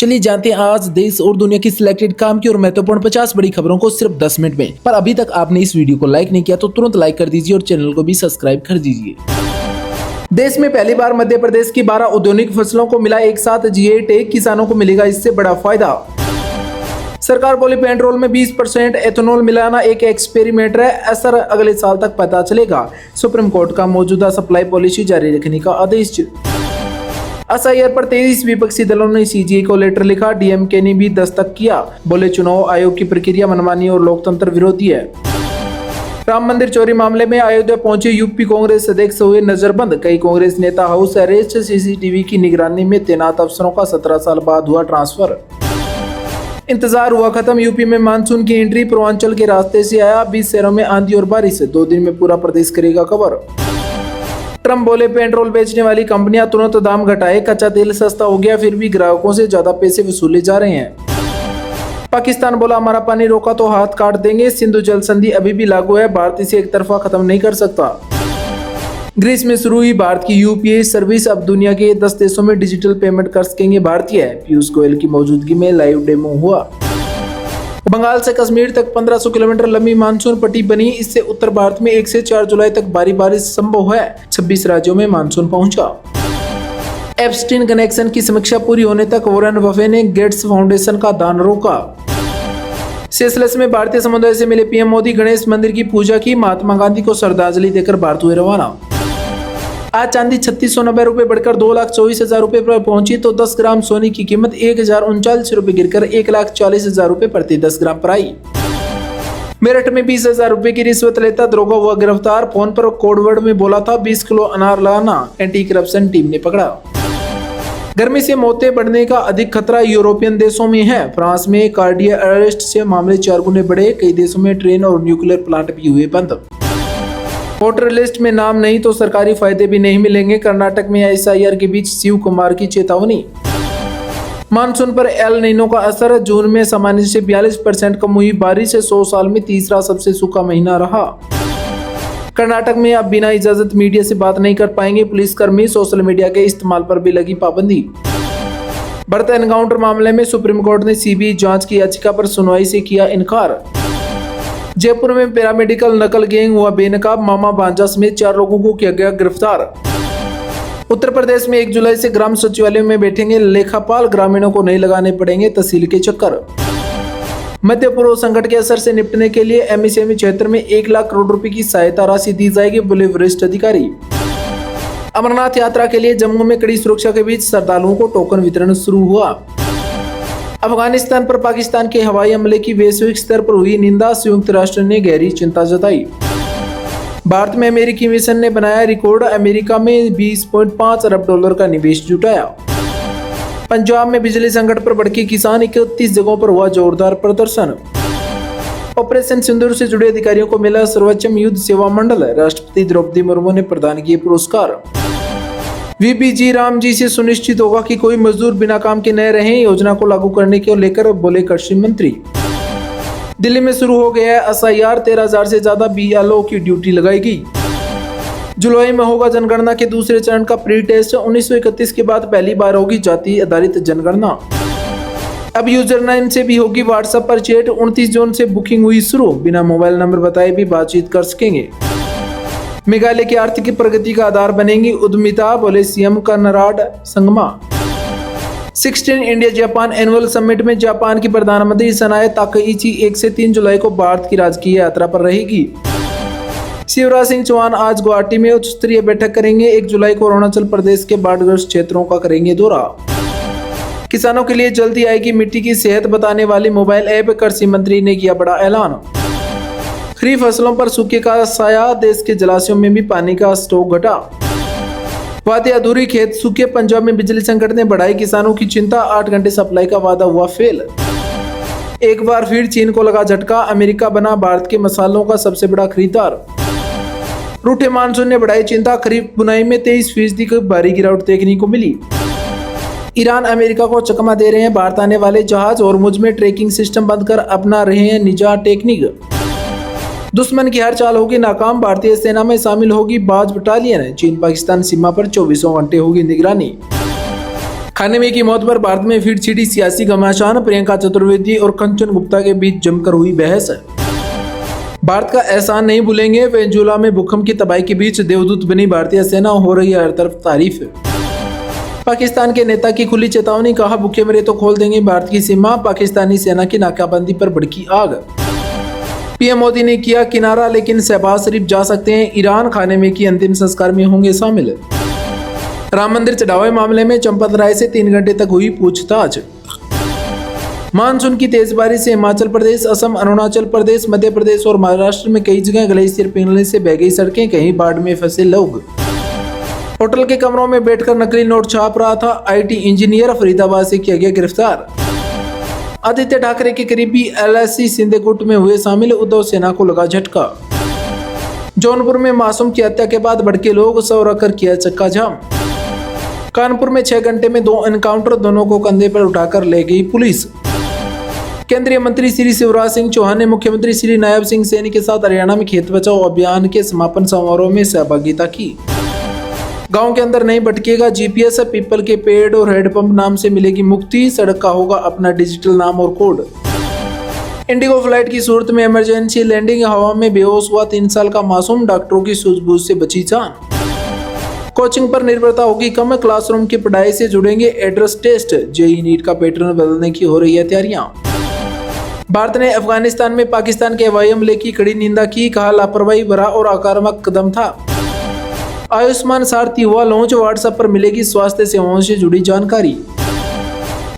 चलिए जानते हैं आज देश और दुनिया की सिलेक्टेड काम की और महत्वपूर्ण 50 बड़ी खबरों को सिर्फ 10 मिनट में। पर अभी तक आपने इस वीडियो को लाइक नहीं किया तो तुरंत लाइक कर दीजिए और चैनल को भी सब्सक्राइब कर दीजिए। देश में पहली बार मध्य प्रदेश की 12 औद्योगिक फसलों को मिला एक साथ जीआई टैग, किसानों को मिलेगा इससे बड़ा फायदा। सरकार बोली पेट्रोल में 20% एथेनॉल मिलाना एक एक्सपेरिमेंट है, असर अगले साल तक पता चलेगा। सुप्रीम कोर्ट का मौजूदा सप्लाई पॉलिसी जारी रखने का आदेश। एसआईआर पर 23 विपक्षी दलों ने सीजीआई को लेटर लिखा, डीएमके ने भी दस्तक किया, बोले चुनाव आयोग की प्रक्रिया मनमानी और लोकतंत्र विरोधी है। राम मंदिर चोरी मामले में अयोध्या पहुंचे यूपी कांग्रेस अध्यक्ष हुए नजरबंद, कई कांग्रेस नेता हाउस अरेस्ट, सीसीटीवी की निगरानी में तैनात अफसरों का 17 साल बाद हुआ ट्रांसफर। इंतजार हुआ खत्म, यूपी में मानसून की एंट्री पूर्वांचल के रास्ते से आया, 20 शहरों में आंधी और बारिश, 2 दिन में पूरा प्रदेश करेगा कवर। ट्रम्प बोले पेट्रोल बेचने वाली कंपनियां तुरंत दाम घटाए, कच्चा तेल सस्ता हो गया फिर भी ग्राहकों से ज्यादा पैसे वसूले जा रहे हैं। पाकिस्तान बोला हमारा पानी रोका तो हाथ काट देंगे, सिंधु जल संधि अभी भी लागू है, भारत इसे एक तरफा खत्म नहीं कर सकता। ग्रीस में शुरू हुई भारत की यूपीआई सर्विस, अब दुनिया के 10 देशों में डिजिटल पेमेंट कर सकेंगे भारतीय। पीयूष गोयल की मौजूदगी में लाइव डेमो हुआ। बंगाल से कश्मीर तक 1500 किलोमीटर लंबी मानसून पट्टी बनी, इससे उत्तर भारत में 1 से 4 जुलाई तक भारी बारिश संभव है। 26 राज्यों में मानसून पहुंचा। एप्स्टीन कनेक्शन की समीक्षा पूरी होने तक वॉरेन बफे ने गेट्स फाउंडेशन का दान रोका। सेशेल्स में भारतीय समुदाय से मिले पीएम मोदी, गणेश मंदिर की पूजा की, महात्मा गांधी को श्रद्धांजलि देकर भारत हुए रवाना। आज चांदी 3690 रुपए बढ़कर 2,24,000 रुपए पर पहुंची तो 10 ग्राम सोने की कीमत 1,039 रुपए गिरकर 1,40,000 रुपए प्रति 10 ग्राम पर आई। मेरठ में 20,000 रुपए की रिश्वत लेता दरोगा हुआ गिरफ्तार, फोन पर कोडवर्ड में बोला था 20 किलो अनार लाना, एंटी करप्शन टीम ने पकड़ा। गर्मी से मौतें बढ़ने का अधिक खतरा यूरोपियन देशों में है। फ्रांस में कार्डियक अरेस्ट से मामले 4 गुने बढ़े, कई देशों में ट्रेन और न्यूक्लियर प्लांट भी हुए बंद। वोटर लिस्ट में नाम नहीं तो सरकारी फायदे भी नहीं मिलेंगे, कर्नाटक में एसआईआर के बीच शिव कुमार की चेतावनी। मानसून पर एल नीनो का असर, जून में सामान्य से 42% कम हुई बारिश, 100 साल में तीसरा सबसे सूखा महीना रहा। कर्नाटक में अब बिना इजाजत मीडिया से बात नहीं कर पाएंगे पुलिसकर्मी, सोशल मीडिया के इस्तेमाल पर भी लगी पाबंदी। बढ़ते एनकाउंटर मामले में सुप्रीम कोर्ट ने सीबीआई जांच की याचिका पर सुनवाई से किया इनकार। जयपुर में पैरामेडिकल नकल गैंग हुआ बेनकाब, मामा भांजा समेत 4 लोगों को किया गया गिरफ्तार। उत्तर प्रदेश में 1 जुलाई से ग्राम सचिवालयों में बैठेंगे लेखापाल, ग्रामीणों को नहीं लगाने पड़ेंगे तहसील के चक्कर। मध्य पूर्व संकट के असर से निपटने के लिए एमएसएमई क्षेत्र में 1 लाख करोड़ रुपए की सहायता राशि दी जाएगी, बोले वरिष्ठ अधिकारी। अमरनाथ यात्रा के लिए जम्मू में कड़ी सुरक्षा के बीच श्रद्धालुओं को टोकन वितरण शुरू हुआ। अफगानिस्तान पर पाकिस्तान के हवाई हमले की वैश्विक स्तर पर हुई निंदा, संयुक्त राष्ट्र ने गहरी चिंता जताई। भारत में अमेरिकी मिशन ने बनाया रिकॉर्ड, अमेरिका में $20.5 अरब का निवेश जुटाया। पंजाब में बिजली संकट पर भड़के किसान, 31 जगहों पर हुआ जोरदार प्रदर्शन। ऑपरेशन सिंदूर से जुड़े अधिकारियों को मिला सर्वोच्चम युद्ध सेवा मंडल, राष्ट्रपति द्रौपदी मुर्मू ने प्रदान किए पुरस्कार। वीपीजी राम जी से सुनिश्चित होगा कि कोई मजदूर बिना काम के न रहे, योजना को लागू करने को लेकर बोले कृषि मंत्री। दिल्ली में शुरू हो गया है एसआईआर, 13,000 से ज्यादा बीएलओ की ड्यूटी लगाएगी। जुलाई में होगा जनगणना के दूसरे चरण का प्री टेस्ट, 1931 के बाद पहली बार होगी जाति आधारित जनगणना। अब यूजर नेम से भी होगी व्हाट्सएप पर चैट, 29 जून से बुकिंग हुई शुरू, बिना मोबाइल नंबर बताए भी बातचीत कर सकेंगे। मेघालय की आर्थिक प्रगति का आधार बनेगी उद्यमिता, बोले CM Karnad Sangma. 16 India Japan annual summit में जापान की प्रधानमंत्री सनाए ताकईची 1 से 3 जुलाई को भारत की राजकीय यात्रा पर रहेगी। शिवराज सिंह चौहान आज गुवाहाटी में उच्च स्तरीय बैठक करेंगे, 1 जुलाई को अरुणाचल प्रदेश के बाढ़ग्रस्त क्षेत्रों का करेंगे दौरा। किसानों के लिए जल्दी आएगी मिट्टी की सेहत बताने वाली मोबाइल ऐप, कृषि मंत्री ने किया बड़ा ऐलान। खरीफ फसलों पर सूखे का साया, देश के जलाशयों में भी पानी का स्टॉक घटा। वादे अधूरी खेत सूखे, पंजाब में बिजली संकट ने बढ़ाई किसानों की चिंता, 8 घंटे सप्लाई का वादा हुआ फेल। एक बार फिर चीन को लगा झटका, अमेरिका बना भारत के मसालों का सबसे बड़ा खरीदार। रूठे मानसून ने बढ़ाई चिंता, खरीफ बुनाई में 23% की भारी गिरावट देखने को मिली। ईरान अमेरिका को चकमा दे रहे हैं भारत आने वाले जहाज, और मुझ में ट्रैकिंग सिस्टम बंद कर अपना रहे हैं निजा टेक्निक। दुश्मन की हर चाल होगी नाकाम, भारतीय सेना में शामिल होगी बाज बटालियन, चीन पाकिस्तान सीमा पर 24 घंटे होगी निगरानी। खाने में की मौत पर भारत में फिर छिड़ी सियासी घमासान। प्रियंका चतुर्वेदी और कंचन गुप्ता के बीच जमकर हुई बहस। भारत का एहसान नहीं भूलेंगे। वेनेजुएला में भूकंप की तबाही के बीच देवदूत बनी भारतीय सेना, हो रही है हर तरफ तारीफ। पाकिस्तान के नेता की खुली चेतावनी, कहा भूखे मरे तो खोल देंगे भारत की सीमा। पाकिस्तानी सेना की नाकाबंदी पर भड़की आग। पीएम मोदी ने किया किनारा, लेकिन शहबाज शरीफ जा सकते हैं ईरान। खाने में की अंतिम संस्कार में होंगे शामिल। राम मंदिर चढ़ावे मामले में चंपत राय से 3 घंटे तक हुई पूछताछ। मानसून की तेज बारिश से हिमाचल प्रदेश, असम, अरुणाचल प्रदेश, मध्य प्रदेश और महाराष्ट्र में कई जगह ग्लेशियर पिघलने से बह गई सड़कें, कहीं बाढ़ में फंसे लोग। होटल के कमरों में बैठकर नकली नोट छाप रहा था आईटी इंजीनियर, फरीदाबाद से किया गया गिरफ्तार। आदित्य ठाकरे के करीबी एलएससी सिंधे गुट में हुए शामिल, उद्धव सेना को लगा झटका। जौनपुर में मासूम की हत्या के बाद भड़के लोग, शव रखकर किया चक्का जाम। कानपुर में 6 घंटे में 2 एनकाउंटर, दोनों को कंधे पर उठाकर ले गई पुलिस। केंद्रीय मंत्री श्री शिवराज सिंह चौहान ने मुख्यमंत्री श्री नायब सिंह सैनी के साथ हरियाणा में खेत बचाओ अभियान के समापन समारोह में सहभागिता की। गांव के अंदर नहीं भटकेगा जीपीएस, पीपल के पेड़ और हेडपंप नाम से मिलेगी मुक्ति। सड़क का होगा अपना डिजिटल नाम और कोड। इंडिगो फ्लाइट की सूरत में इमरजेंसी लैंडिंग, हवा में बेहोश हुआ 3 साल का मासूम, डॉक्टरों की सूझबूझ से बची जान। कोचिंग पर निर्भरता होगी कम, क्लासरूम की पढ़ाई से जुड़ेंगे एड्रेस टेस्ट। जेईई नीट का पैटर्न बदलने की हो रही है तैयारियां। भारत ने अफगानिस्तान में पाकिस्तान के हवाई हमले की कड़ी निंदा की, कहा लापरवाही भरा और आक्रामक कदम था। आयुष्मान सारथी हुआ लॉन्च, व्हाट्सएप पर मिलेगी स्वास्थ्य सेवाओं से जुड़ी जानकारी।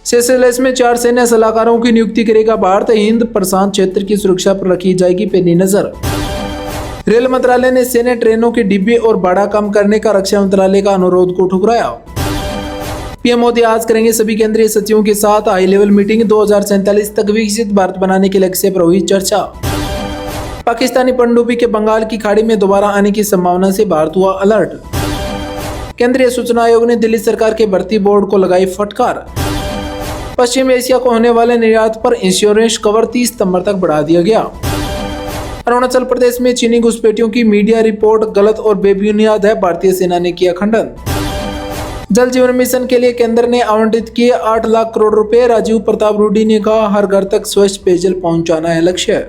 सेशेल्स में 4 सैन्य सलाहकारों की नियुक्ति करेगा भारत, हिंद प्रशांत क्षेत्र की सुरक्षा पर रखी जाएगी पैनी नजर। रेल मंत्रालय ने सैन्य ट्रेनों के डिब्बे और भाड़ा कम करने का रक्षा मंत्रालय का अनुरोध को ठुकराया। पीएम मोदी आज करेंगे सभी केंद्रीय सचिवों के साथ हाई लेवल मीटिंग। 2047 तक विकसित भारत बनाने के लक्ष्य पर हुई चर्चा। पाकिस्तानी पनडुब्बी के बंगाल की खाड़ी में दोबारा आने की संभावना से भारत हुआ अलर्ट। केंद्रीय सूचना आयोग ने दिल्ली सरकार के भर्ती बोर्ड को लगाई फटकार। पश्चिम एशिया को होने वाले निर्यात पर इंश्योरेंस कवर 30 सितंबर तक बढ़ा दिया गया। अरुणाचल प्रदेश में चीनी घुसपैठियों की मीडिया रिपोर्ट गलत और बेबुनियाद है, भारतीय सेना ने किया खंडन। जल जीवन मिशन के लिए केंद्र ने आवंटित किए 8 लाख करोड़ रुपए। राजीव प्रताप रूडी ने कहा हर घर तक स्वच्छ पेयजल पहुंचाना है लक्ष्य।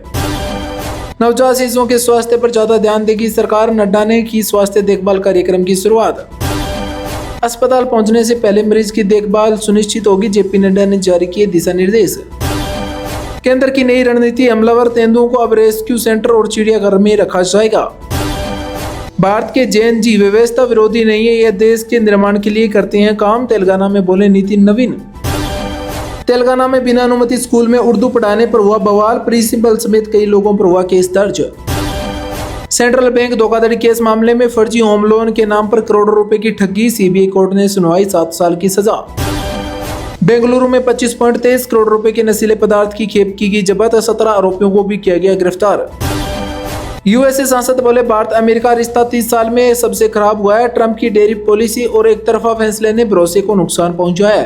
नवजात शिशुओं के स्वास्थ्य पर ज्यादा ध्यान देगी सरकार, नड्डा ने की स्वास्थ्य देखभाल कार्यक्रम की शुरुआत। अस्पताल पहुंचने से पहले मरीज की देखभाल सुनिश्चित होगी, जेपी नड्डा ने जारी किए दिशा निर्देश। केंद्र की नई रणनीति, हमलावर तेंदुओं को अब रेस्क्यू सेंटर और चिड़ियाघर में रखा जाएगा। भारत के जेएनजी व्यवस्था विरोधी नहीं है, यह देश के निर्माण के लिए करते हैं काम, तेलंगाना में बोले नितिन नवीन। तेलंगाना में बिना अनुमति स्कूल में उर्दू पढ़ाने पर हुआ बवाल, प्रिंसिपल समेत कई लोगों पर हुआ केस दर्ज। सेंट्रल बैंक धोखाधड़ी केस मामले में फर्जी होम लोन के नाम पर करोड़ों रुपए की ठगी, सीबीआई कोर्ट ने सुनवाई 7 साल की सजा। बेंगलुरु में 25.23 करोड़ रुपए के नशीले पदार्थ की खेप की गई जब्त, 17 आरोपियों को भी किया गया गिरफ्तार। यूएसए सांसद बोले भारत अमेरिका रिश्ता 30 साल में सबसे खराब हुआ है, ट्रंप की डेयरी पॉलिसी और एक तरफा फैसले ने भरोसे को नुकसान पहुंचाया है।